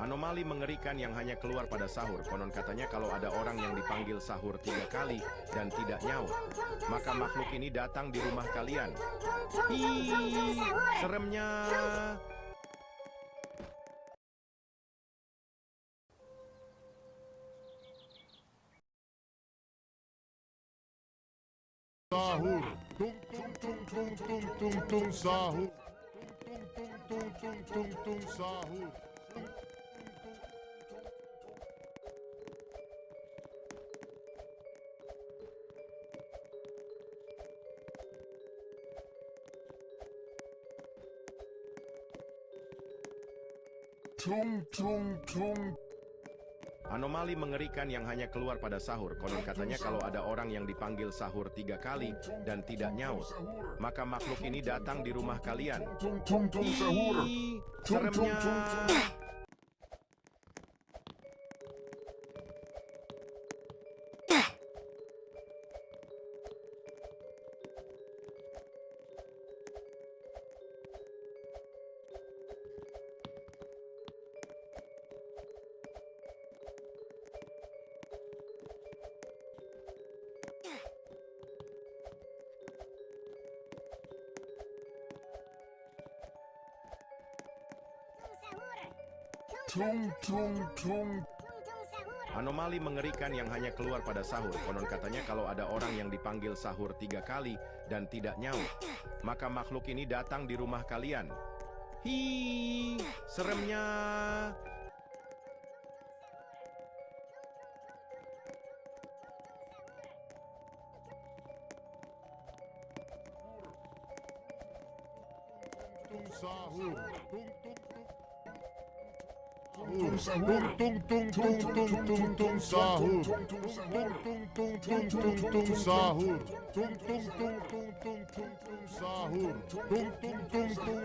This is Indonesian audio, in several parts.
Anomali mengerikan yang hanya keluar pada sahur. Konon katanya kalau ada orang yang dipanggil sahur 3 kali dan tidak nyaut, maka makhluk ini datang di rumah kalian. Hi, seremnya. Sahur, tung tung tung tung tung tung tung sahur, tung tung tung tung tung tung sahur. Tung tung tung. Anomali mengerikan yang hanya keluar pada sahur. Konon katanya kalau ada orang yang dipanggil sahur 3 kali dan tidak nyaut, maka makhluk ini datang di rumah kalian. Hi, seremnya. Tung tung tung. Anomali mengerikan yang hanya keluar pada sahur. Konon katanya kalau ada orang yang dipanggil sahur 3 kali dan tidak nyaut, maka makhluk ini datang di rumah kalian. Hi, seremnya. Tung sahur, tung tung tung. Tung tung tung tung tung tung tung sahur, tung tung tung tung tung tung sahur, tung tung tung tung tung tung tung sahur, tung tung tung tung.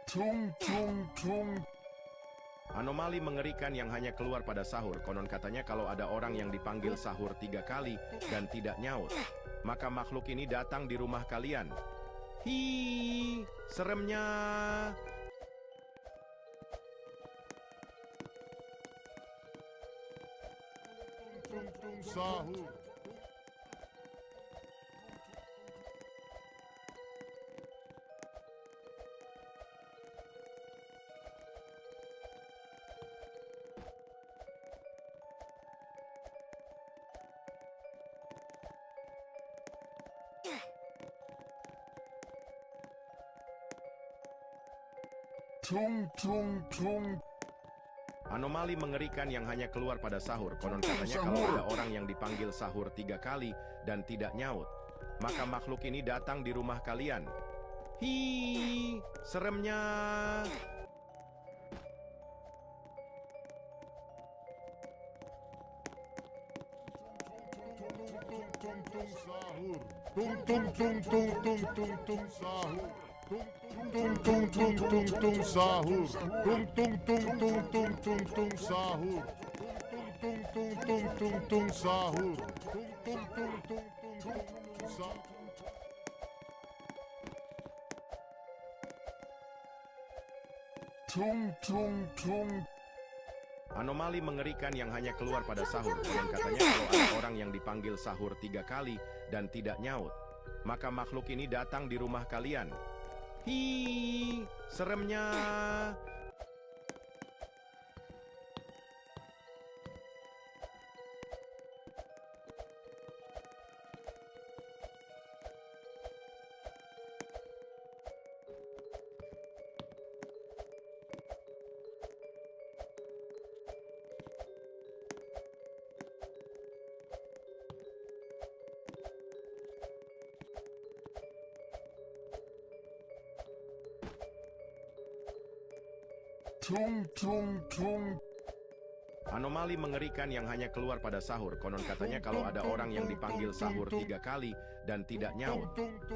Tung tung tung. Anomali mengerikan yang hanya keluar pada sahur. Konon katanya kalau ada orang yang dipanggil sahur 3 kali dan tidak nyaut, maka makhluk ini datang di rumah kalian. Hi, seremnya. Tung tung sahur. Tung tung tung. Anomali mengerikan yang hanya keluar pada sahur. Konon katanya kalau ada orang yang dipanggil sahur 3 kali dan tidak nyaut, maka makhluk ini datang di rumah kalian. Hi, seremnya. Tung tung sahur, tung tung tung tung tung tung tung sahur, tung tung tung tung tung tung sahur, tung tung tung tung tung tung tung sahur, tung tung tung tung tung sahur, tung tung tung tung tung tung sahur. Tung tung tung. Anomali mengerikan yang hanya keluar pada sahur. Konon katanya kalau ada orang yang dipanggil sahur 3 kali dan tidak nyaut, maka makhluk ini datang di rumah kalian. Hi, seremnya. Tung tung tung. Anomali mengerikan yang hanya keluar pada sahur. Konon katanya kalau ada orang yang dipanggil sahur 3 kali dan tidak nyaut,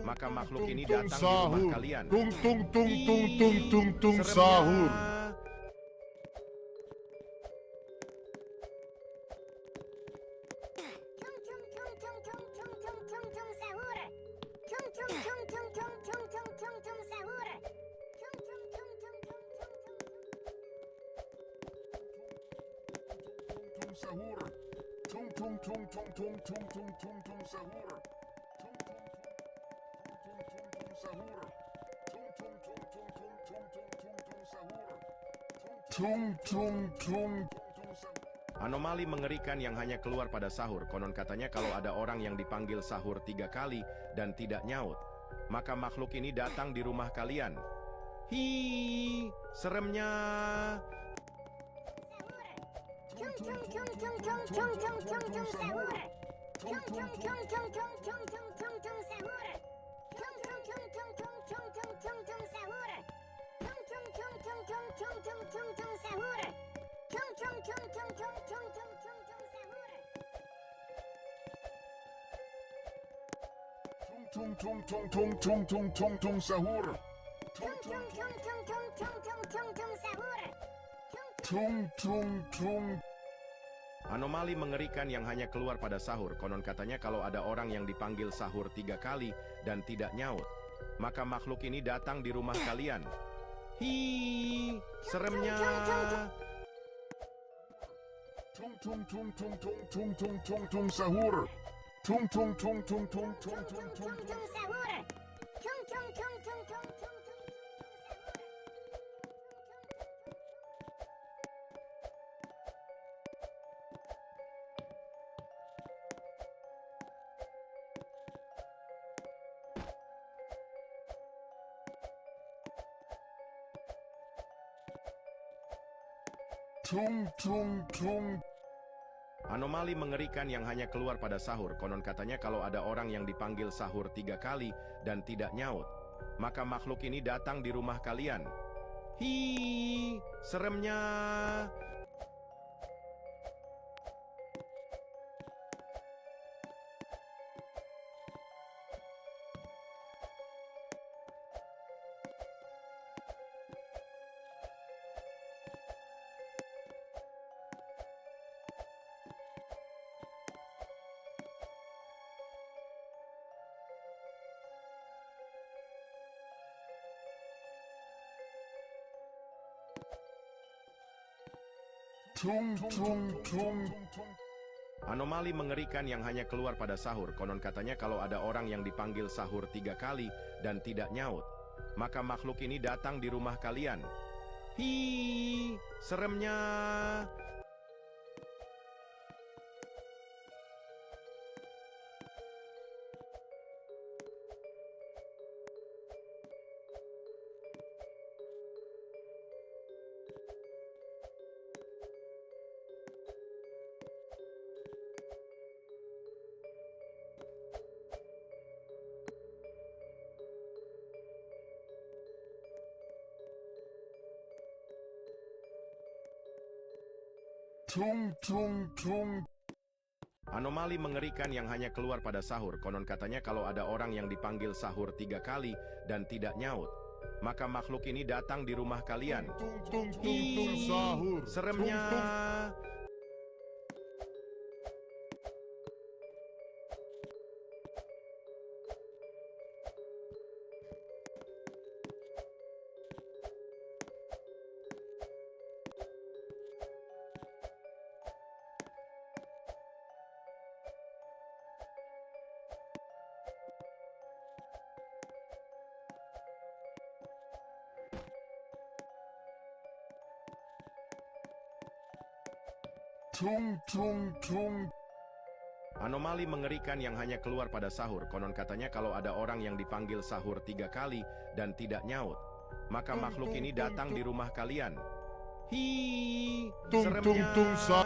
maka makhluk ini datang di rumah kalian. Tung tung tung tung tung tung tung sahur. sahur. Tung tung tung tung tung tung tung tung tung sahur. Tung tung tung tung tung sahur. Tung tung tung tung tung tung tung tung tung sahur. Tung tung tung tung sahur. Anomali mengerikan yang hanya keluar pada sahur. Konon katanya kalau ada orang yang dipanggil sahur 3 kali dan tidak nyaut, maka makhluk ini datang di rumah kalian. Hi, seremnya. Tung tung tung tung tung tung tung tung tung sahur. Tung tung tung tung tung tung tung tung tung sahur. Tung tung tung tung tung tung tung tung tung sahur. Tung tung tung tung tung tung tung tung tung sahur. Tung tung tung tung tung tung tung tung tung sahur. Tung tung tung tung tung tung tung tung sahur. Tung tung tung tung tung tung tung tung tung sahur. Tung tung tung. Anomali mengerikan yang hanya keluar pada sahur. Konon katanya kalau ada orang yang dipanggil sahur 3 kali dan tidak nyaut, maka makhluk ini datang di rumah kalian. Hi, seremnya. Tung tung tung tung tung tung tung tung tung sahur. Tung tung tung tung tung tung tung tung. Tung tung sahur. Tung tung tung tung tung tung tung. Tung tung tung. Anomali mengerikan yang hanya keluar pada sahur. Konon katanya kalau ada orang yang dipanggil sahur 3 kali dan tidak nyaut, maka makhluk ini datang di rumah kalian. Hi, seremnya. Tung tung tung. Anomali mengerikan yang hanya keluar pada sahur. Konon katanya kalau ada orang yang dipanggil sahur 3 kali dan tidak nyaut, maka makhluk ini datang di rumah kalian. Hi, seremnya. Tung tung tung. Anomali mengerikan yang hanya keluar pada sahur. Konon katanya kalau ada orang yang dipanggil sahur 3 kali dan tidak nyaut, maka makhluk ini datang di rumah kalian. Tung tung tung tung Hi, sahur. seremnya. Tung tung tung. Anomali mengerikan yang hanya keluar pada sahur. Konon katanya kalau ada orang yang dipanggil sahur 3 kali dan tidak nyaut, maka makhluk ini datang di rumah kalian. Hi, Tung tung seremnya. tung sa.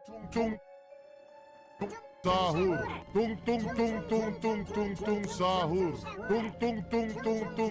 Tung tung. Sahur. Tung tung tung tung tung tung tung sahur. Tung tung tung tung tung.